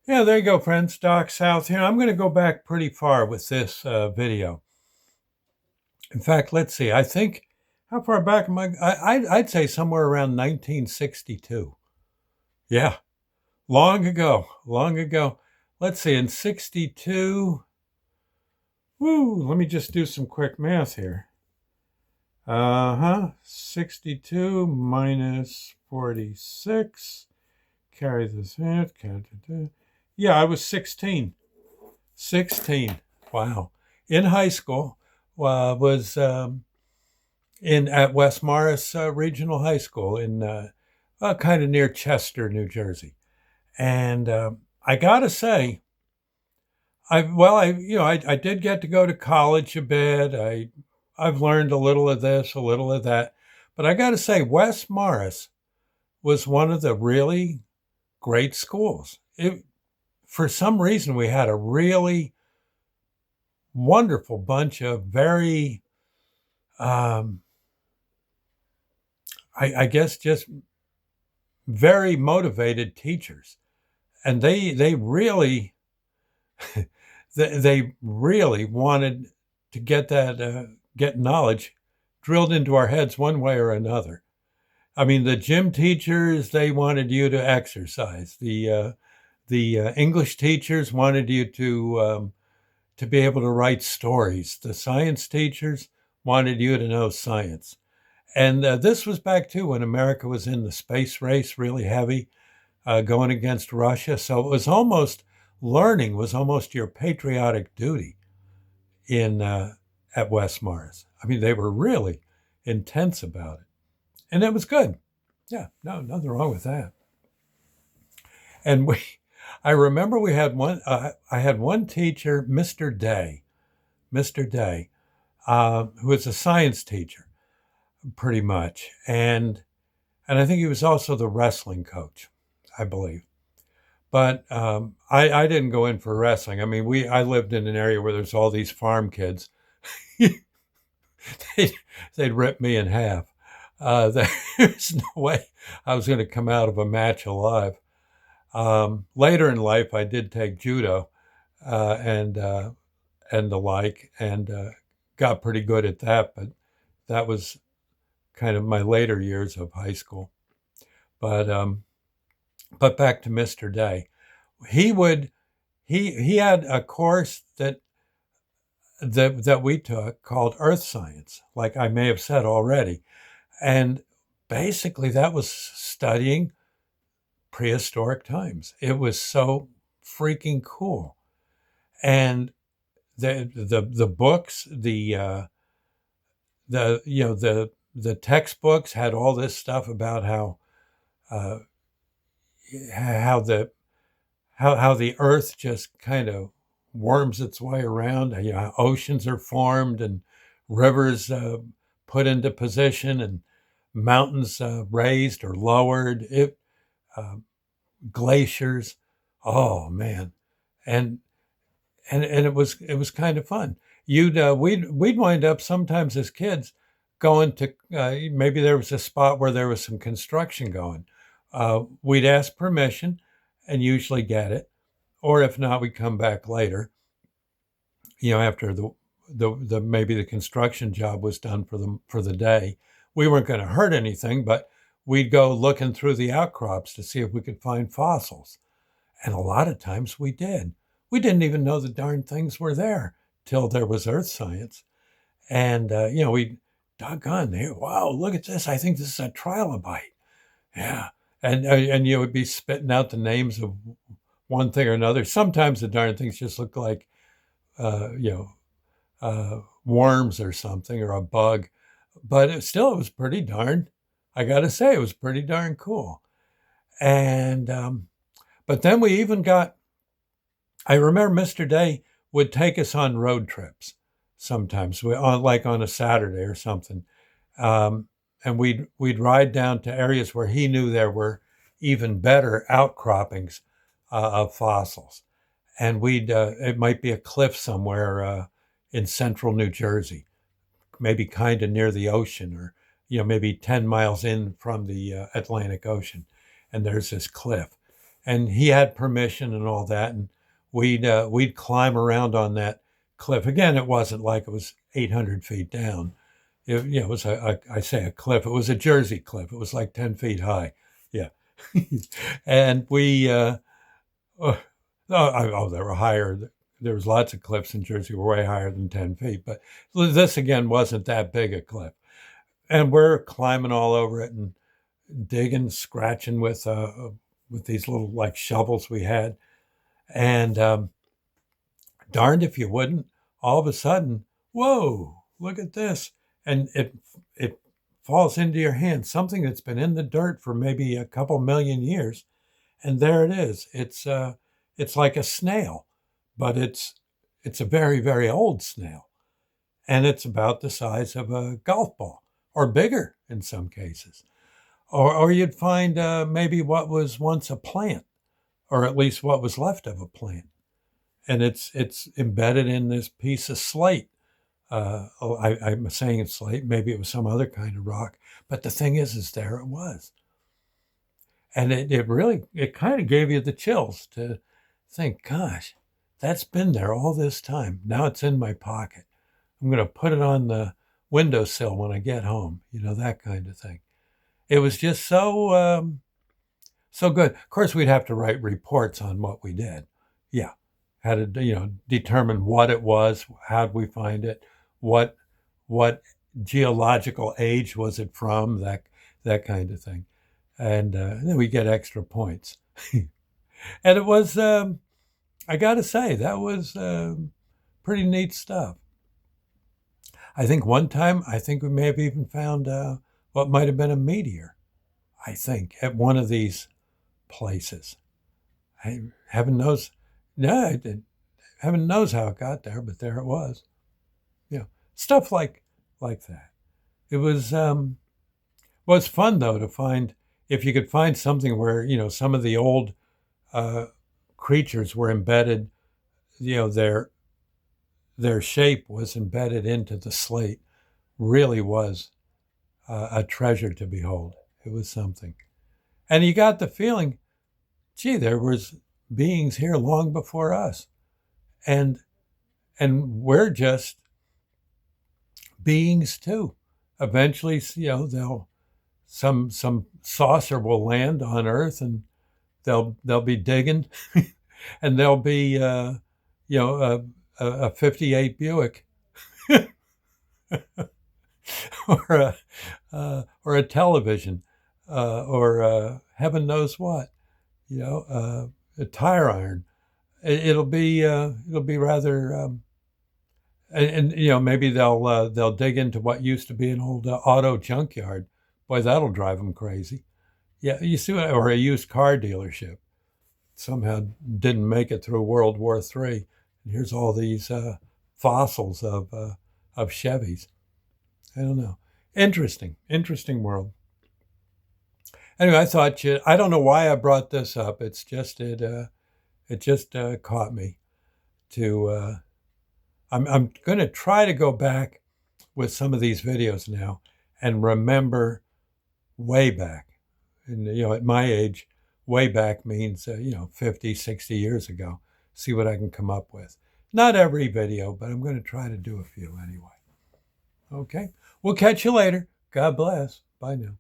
Yeah, there you go, friends. Doc South here. I'm going to go back pretty far with this video. In fact, let's see. I think how far back am I? I'd say somewhere around 1962. Yeah, long ago, long ago. Let's see. In 62, woo, let me just do some quick math here. 62 minus 46. Carry this in. Yeah, I was 16. 16. Wow. In high school, was in at West Morris Regional High School in kind of near Chester, New Jersey. And I gotta say, I did get to go to college a bit. I've learned a little of this, a little of that, but I gotta say, West Morris was one of the really great schools. For some reason, we had a really wonderful bunch of very, um, I guess, just very motivated teachers, and they really they really wanted to get knowledge drilled into our heads one way or another. I mean, the gym teachers, they wanted you to exercise. The English teachers wanted you to be able to write stories. The science teachers wanted you to know science. And this was back too when America was in the space race really heavy, going against Russia. So it was almost learning was almost your patriotic duty in at West Morris. I mean, they were really intense about it, and it was good. Yeah, no, nothing wrong with that. And I remember we had one. I had one teacher, Mr. Day, Mr. Day, who was a science teacher, pretty much, and I think he was also the wrestling coach, I believe. But I didn't go in for wrestling. I mean, I lived in an area where there's all these farm kids. they'd, they'd rip me in half. There's no way I was going to come out of a match alive. Later in life, I did take judo and the like, and got pretty good at that. But that was kind of my later years of high school. But but back to Mr. Day, he would he had a course that we took called Earth Science, like I may have said already, and basically that was studying prehistoric times. It was so freaking cool, and the books, the textbooks had all this stuff about uh, how the how the earth just kind of worms its way around. You know, how oceans are formed and rivers put into position and mountains raised or lowered. Uh, Glaciers. Oh man, and and it was kind of fun. We'd wind up sometimes as kids going to maybe there was a spot where there was some construction going. We'd ask permission and usually get it, or if not, we'd come back later. You know, after the maybe the construction job was done for the day. We weren't going to hurt anything, but we'd go looking through the outcrops to see if we could find fossils. And a lot of times we did. We didn't even know the darn things were there till there was earth science. And, we doggone here. Wow, look at this. I think this is a trilobite. Yeah. And you would be spitting out the names of one thing or another. Sometimes the darn things just look like, uh, you know, worms or something or a bug. But it was pretty darn, I got to say, it was pretty darn cool. And, but then we even got, I remember Mr. Day would take us on road trips sometimes, like on a Saturday or something, and we'd ride down to areas where he knew there were even better outcroppings of fossils, and we'd it might be a cliff somewhere in central New Jersey, maybe kind of near the ocean, or maybe 10 miles in from the Atlantic Ocean, and there's this cliff. and he had permission and all that, and we'd climb around on that cliff. Again, it wasn't like it was 800 feet down. It was I say a cliff. It was a Jersey cliff. It was like 10 feet high. Yeah, and we they were higher. There was lots of cliffs in Jersey were way higher than 10 feet, but this again wasn't that big a cliff. And we're climbing all over it and digging, scratching with these little like shovels we had, and darned if you wouldn't, all of a sudden, whoa, look at this, and it falls into your hand, something that's been in the dirt for maybe a couple million years, and there it is. It's like a snail, but it's a very, very old snail, and it's about the size of a golf ball or bigger in some cases. Or you'd find maybe what was once a plant, or at least what was left of a plant, and it's embedded in this piece of slate. I'm saying it's slate. Maybe it was some other kind of rock, but the thing is there it was, and it really it kind of gave you the chills to think, gosh, that's been there all this time. Now it's in my pocket. I'm going to put it on the windowsill when I get home. That kind of thing. It was just so good. Of course, we'd have to write reports on what we did. Yeah, had to determine what it was, how'd we find it, what geological age was it from, that kind of thing, and then we get extra points. And it was, I got to say, that was pretty neat stuff. I think one time, we may have even found what might have been a meteor, I think, at one of these places. Heaven knows, yeah, heaven knows how it got there, but there it was. Stuff like that. It was fun though to find, if you could find something where some of the old creatures were embedded, their shape was embedded into the slate. Really was a treasure to behold. It was something. And you got the feeling, gee, there was beings here long before us. And we're just beings too. Eventually, some saucer will land on Earth, and they'll be digging, and there'll be a 58 Buick or a television, or heaven knows what, a tire iron. It'll be rather, and maybe they'll dig into what used to be an old auto junkyard. Boy, that'll drive them crazy. Yeah, you see, or a used car dealership. Somehow didn't make it through World War III. And here's all these fossils of Chevys. I don't know. Interesting world. Anyway, I don't know why I brought this up. It's just, it just caught me to, I'm going to try to go back with some of these videos now and remember way back. And, at my age, way back means, 50, 60 years ago. See what I can come up with. Not every video, but I'm going to try to do a few anyway. Okay. We'll catch you later. God bless. Bye now.